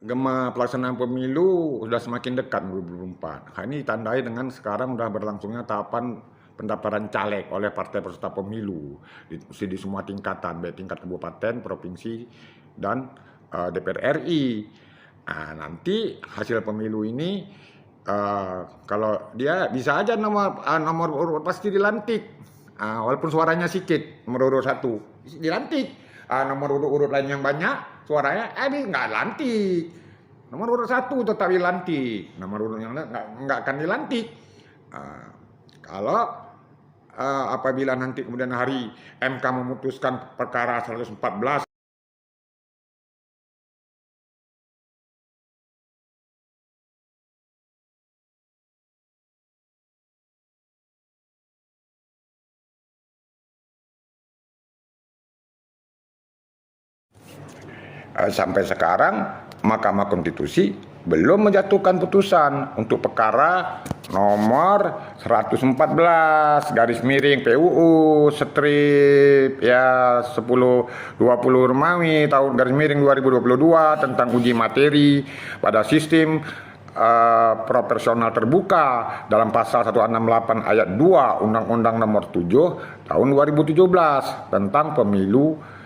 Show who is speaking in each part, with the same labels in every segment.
Speaker 1: Gema pelaksanaan pemilu sudah semakin dekat 2024. Ini ditandai dengan sekarang sudah berlangsungnya tahapan pendaftaran caleg oleh partai peserta pemilu di semua tingkatan, baik tingkat kabupaten, provinsi, dan DPR RI. Nah, nanti hasil pemilu ini kalau dia bisa aja nomor urut pasti dilantik, walaupun suaranya sedikit, nomor urut 1 dilantik. Nomor urut lain yang banyak suaranya nggak lantik. Nomor urut 1 tetap dilantik, nomor urut yang lain nggak akan dilantik. Kalau apabila nanti kemudian hari MK memutuskan perkara 114 sampai sekarang Mahkamah Konstitusi belum menjatuhkan putusan untuk perkara nomor 114 garis miring PUU strip ya 1020 Romawi tahun garis miring 2022 tentang uji materi pada sistem proporsional terbuka dalam pasal 168 ayat 2 Undang-Undang Nomor 7 tahun 2017 tentang pemilu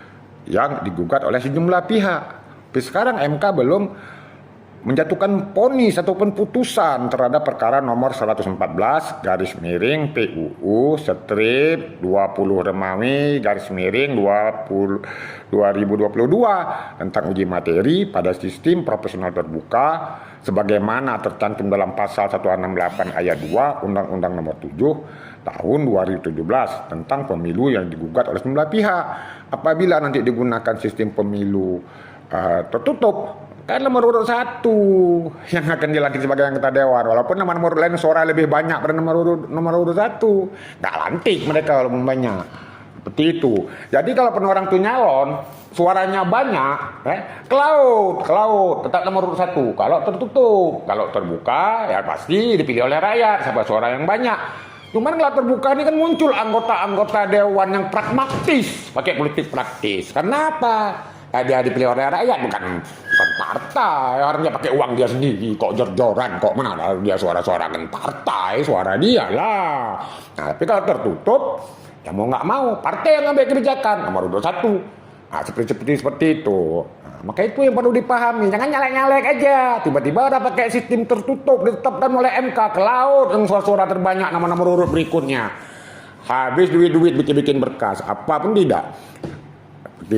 Speaker 1: yang digugat oleh sejumlah pihak. Tapi sekarang MK belum menjatuhkan vonis ataupun putusan terhadap perkara nomor 114 garis miring PUU strip 20 Romawi garis miring 2022 tentang uji materi pada sistem proporsional terbuka sebagaimana tercantum dalam pasal 168 ayat 2 Undang-Undang Nomor 7 tahun 2017 tentang pemilu yang digugat oleh sejumlah pihak. Apabila nanti digunakan sistem pemilu tertutup, kan nomor urut 1 yang akan dilantik sebagai anggota dewan, walaupun nomor urut lain suara lebih banyak pada nomor urut 1, nggak lantik mereka walaupun banyak. Seperti itu. Jadi kalau orang tuh nyalon suaranya banyak, ke laut tetap nomor urut 1. Kalau tertutup, kalau terbuka ya pasti dipilih oleh rakyat siapa suara yang banyak. Cuman kalau terbuka ini kan muncul anggota-anggota dewan yang pragmatis, pakai politik praktis. Kenapa? Dia dipilih oleh rakyat, bukan partai. Orangnya pakai uang dia sendiri, kok jor-joran, kok mana dia suara-suara kan partai, suara dia lah. Nah, tapi kalau tertutup, ya mau nggak mau, partai yang ngambil kebijakan, nomor urut 1. Nah, seperti itu. Nah, maka itu yang perlu dipahami, jangan nyalek-nyalek aja. Tiba-tiba ada pakai sistem tertutup, ditetapkan oleh MK, ke laut, yang suara-suara terbanyak, nama-nama urut berikutnya. Habis duit-duit bikin-bikin berkas, apapun tidak.